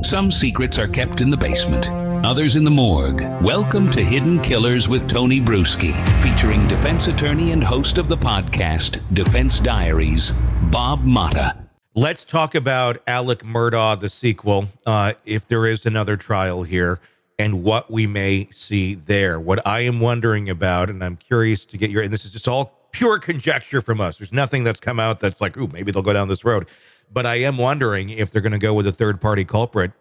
Some secrets are kept in the basement, others in the morgue. Welcome to Hidden Killers with Tony Brueski, featuring defense attorney and host of the podcast, Defense Diaries, Bob Motta. Let's talk about Alex Murdaugh, the sequel, if there is another trial here, and what we may see there. What I am wondering about, and I'm curious to get your, and this is just all pure conjecture from us. There's nothing that's come out that's like, ooh, maybe they'll go down this road. But I am wondering if they're going to go with a third-party culprit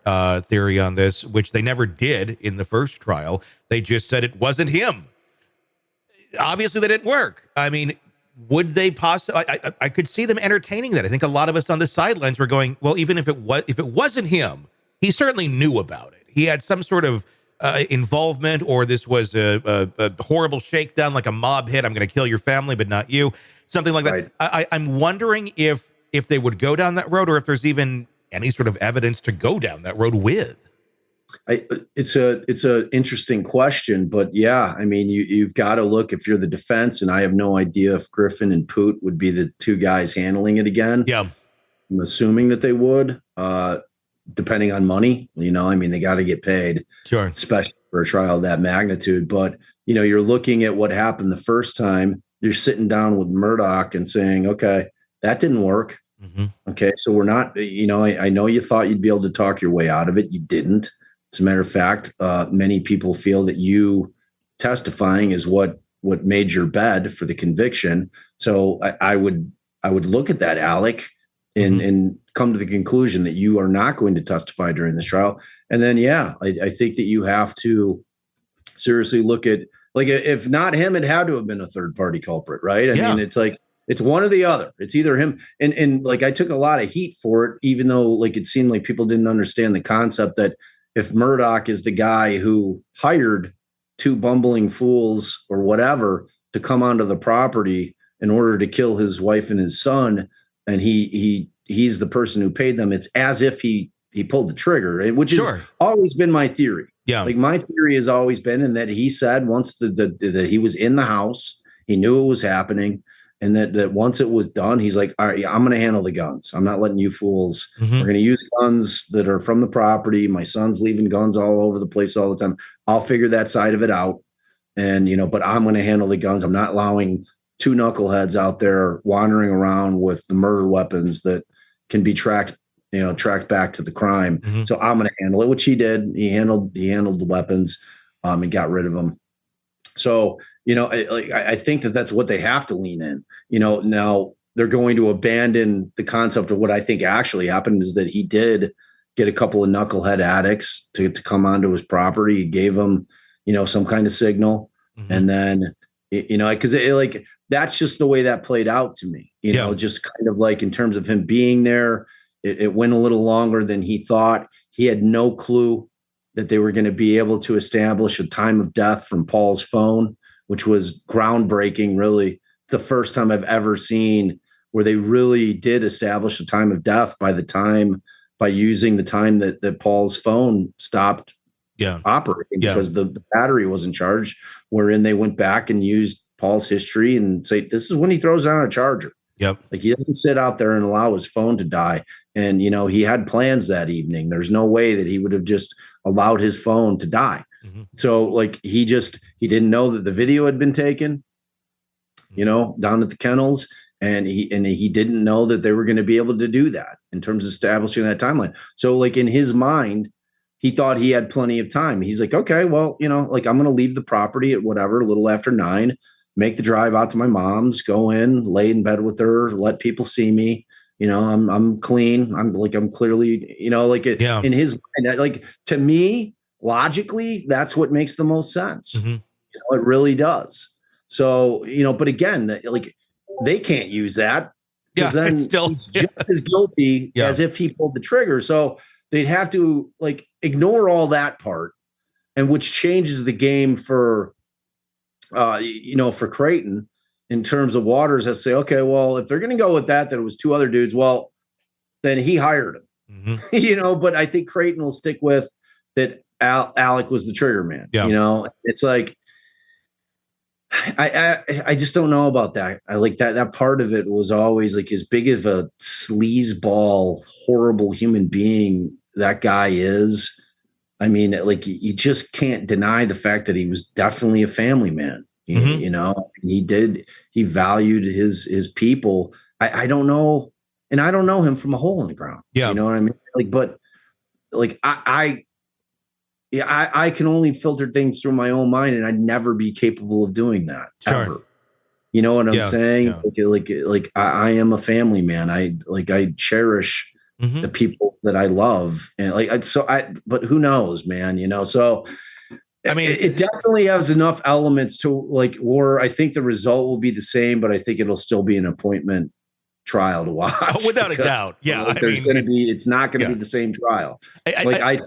theory on this, which they never did in the first trial. They just said it wasn't him. Obviously, that didn't work. I mean, would they possibly? I could see them entertaining that. I think a lot of us on the sidelines were going, well, even if it wasn't him, he certainly knew about it. He had some sort of involvement, or this was a horrible shakedown, like a mob hit. I'm going to kill your family, but not you. Something like that. Right. I'm wondering if they would go down that road, or if there's even any sort of evidence to go down that road with. It's a interesting question, but yeah, I mean, you've got to look, if you're the defense, and I have no idea if Griffin and Poot would be the two guys handling it again. Yeah. I'm assuming that they would, depending on money, I mean, they got to get paid, sure, especially for a trial of that magnitude. But, you're looking at what happened the first time. You're sitting down with Murdaugh and saying, okay, that didn't work. Mm-hmm. Okay. So we're not, I know you thought you'd be able to talk your way out of it. You didn't. As a matter of fact, many people feel that you testifying is what made your bed for the conviction. So I would look at that, Alec, and come to the conclusion that you are not going to testify during this trial. And then, yeah, I think that you have to seriously look at, like, if not him, it had to have been a third party culprit, right? I mean, it's like, it's one or the other. It's either him. And like, I took a lot of heat for it, even though like it seemed like people didn't understand the concept that if Murdaugh is the guy who hired two bumbling fools or whatever to come onto the property in order to kill his wife and his son, and he's the person who paid them, it's as if he pulled the trigger, which has always been my theory. Yeah. Like, my theory has always been, and that he said once that he was in the house, he knew it was happening. And that once it was done, he's like, all right, I'm going to handle the guns. I'm not letting you fools. Mm-hmm. We're going to use guns that are from the property. My son's leaving guns all over the place all the time. I'll figure that side of it out. And, but I'm going to handle the guns. I'm not allowing two knuckleheads out there wandering around with the murder weapons that can be tracked back to the crime. Mm-hmm. So I'm going to handle it, which he did. He handled the weapons and got rid of them. So, I think that that's what they have to lean in. Now they're going to abandon the concept of what I think actually happened, is that he did get a couple of knucklehead addicts to come onto his property. He gave them, some kind of signal. Mm-hmm. And then, because like, that's just the way that played out to me, just kind of like in terms of him being there, it went a little longer than he thought. He had no clue that they were going to be able to establish a time of death from Paul's phone, which was groundbreaking. Really, it's the first time I've ever seen where they really did establish a time of death by using the time that Paul's phone stopped operating because the battery wasn't charged, wherein they went back and used Paul's history and say, this is when he throws down a charger. Yep. Like, he doesn't sit out there and allow his phone to die. And, he had plans that evening. There's no way that he would have just allowed his phone to die. Mm-hmm. So like, he didn't know that the video had been taken, down at the kennels. And he didn't know that they were going to be able to do that in terms of establishing that timeline. So like, in his mind, he thought he had plenty of time. He's like, okay, well, like, I'm going to leave the property at whatever, a little after 9, make the drive out to my mom's, go in, lay in bed with her, let people see me. I'm clean. I'm clearly, in his mind, like, to me, logically, that's what makes the most sense. Mm-hmm. It really does. So, but again, like, they can't use that, because then he's just as guilty as if he pulled the trigger. So they'd have to like ignore all that part, and which changes the game for Creighton. In terms of Waters, has to say, okay, well, if they're going to go with that it was two other dudes, well, then he hired him, mm-hmm. But I think Creighton will stick with that. Alec was the trigger man. Yeah. It's like, I just don't know about that. I like that part of it was always like, as big of a sleazeball, horrible human being that guy is, I mean, like you just can't deny the fact that he was definitely a family man. You know, he valued his people. I don't know. And I don't know him from a hole in the ground. Yeah. You know what I mean? Like, but like I can only filter things through my own mind, and I'd never be capable of doing that. Sure. Ever. You know what I'm saying? Yeah. Like I am a family man. I cherish the people that I love. And but who knows, man, you know? So I mean, it definitely has enough elements to like, or I think the result will be the same, but I think it'll still be an appointment trial to watch. Oh, without a doubt. Yeah. Like, it's not going to be the same trial. I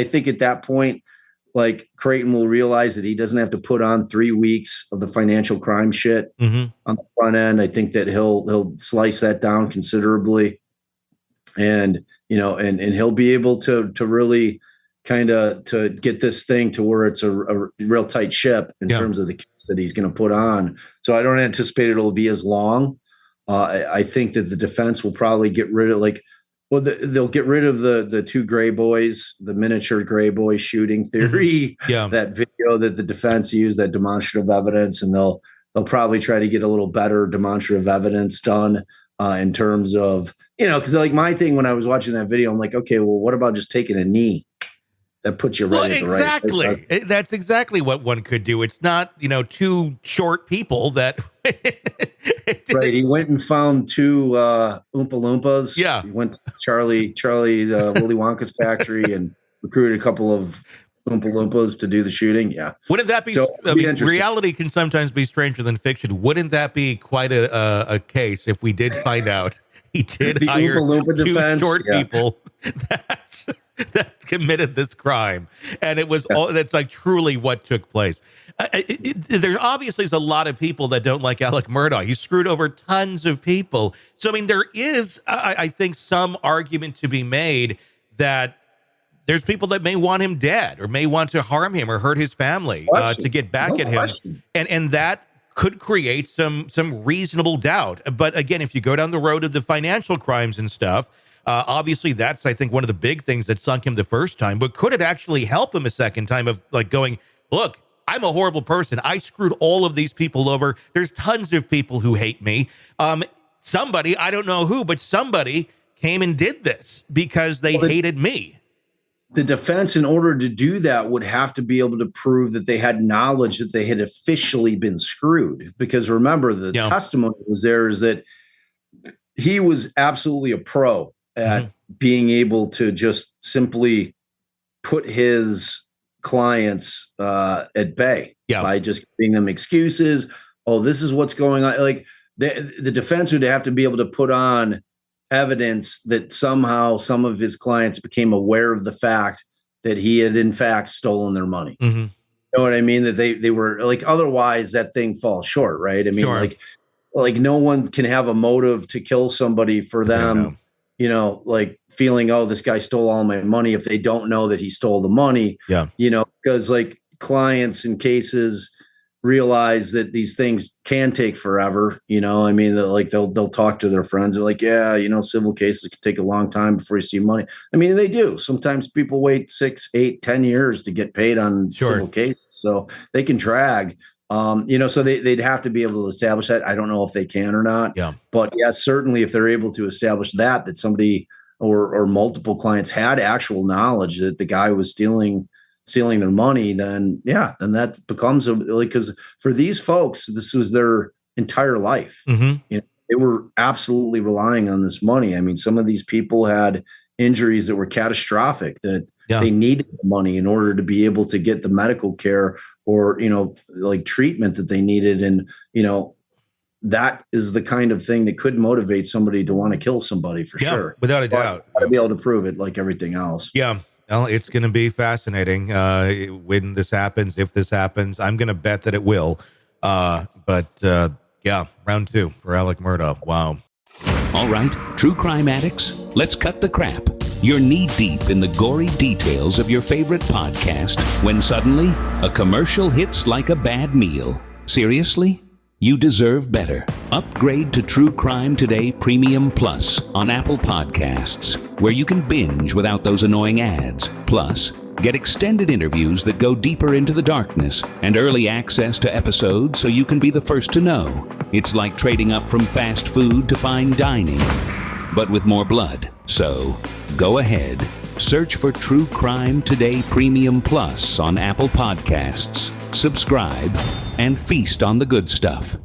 think at that point, like Creighton will realize that he doesn't have to put on 3 weeks of the financial crime shit on the front end. I think that he'll slice that down considerably, and, you know, and he'll be able to really kind of to get this thing to where it's a real tight ship in terms of the case that he's going to put on. So I don't anticipate it'll be as long. I think that the defense will probably get rid of they'll get rid of the two gray boys, the miniature gray boy shooting theory, that video that the defense used, that demonstrative evidence, and they'll probably try to get a little better demonstrative evidence done in terms of, you know, because like my thing when I was watching that video, I'm like, okay, well, what about just taking a knee? That puts you right at the right place. That's exactly what one could do. It's not, you know, two short people that. Right. He went and found two Oompa Loompas. Yeah. He went to Charlie's Willy Wonka's factory and recruited a couple of Oompa Loompas to do the shooting. Yeah. Wouldn't that be? Reality can sometimes be stranger than fiction. Wouldn't that be quite a case if we did find out he did hire two short people that committed this crime, and it was all that's like truly what took place. There obviously is a lot of people that don't like Alex Murdaugh. He screwed over tons of people. So I mean, there is, I think, some argument to be made that there's people that may want him dead or may want to harm him or hurt his family to get back at him, and that could create some reasonable doubt. But again, if you go down the road of the financial crimes and stuff, obviously that's, I think, one of the big things that sunk him the first time. But could it actually help him a second time of like going, look, I'm a horrible person. I screwed all of these people over. There's tons of people who hate me. Somebody, I don't know who, but somebody came and did this because they hated me. The defense, in order to do that, would have to be able to prove that they had knowledge that they had officially been screwed. Because remember, the testimony was there is that he was absolutely a pro at being able to just simply put his clients at bay by just giving them excuses. Oh, this is what's going on. Like the defense would have to be able to put on evidence that somehow some of his clients became aware of the fact that he had in fact stolen their money. You know what I mean? That they were like, otherwise that thing falls short, right? I mean, like no one can have a motive to kill somebody for them, you know, like feeling, oh, this guy stole all my money, if they don't know that he stole the money, you know, because like clients in cases realize that these things can take forever. You know, I mean, they'll talk to their friends. They're like, yeah, you know, civil cases can take a long time before you see money. I mean, they do. Sometimes people wait 6, 8, 10 years to get paid on civil cases. So they can drag, you know, so they'd have to be able to establish that. I don't know if they can or not. But yes, certainly if they're able to establish that somebody or multiple clients had actual knowledge that the guy was stealing their money, then that becomes because for these folks, this was their entire life. You know, they were absolutely relying on this money. I mean, some of these people had injuries that were catastrophic that they needed the money in order to be able to get the medical care or, you know, like treatment that they needed. And, you know, that is the kind of thing that could motivate somebody to want to kill somebody for sure. Without a doubt. To be able to prove it like everything else. Well, it's going to be fascinating when this happens, if this happens. I'm going to bet that it will. But round 2 for Alex Murdaugh. Wow. All right, true crime addicts, let's cut the crap. You're knee-deep in the gory details of your favorite podcast when suddenly a commercial hits like a bad meal. Seriously? You deserve better. Upgrade to True Crime Today Premium Plus on Apple Podcasts. where you can binge without those annoying ads. Plus, get extended interviews that go deeper into the darkness and early access to episodes so you can be the first to know. It's like trading up from fast food to fine dining, but with more blood. So, go ahead. Search for True Crime Today Premium Plus on Apple Podcasts. Subscribe and feast on the good stuff.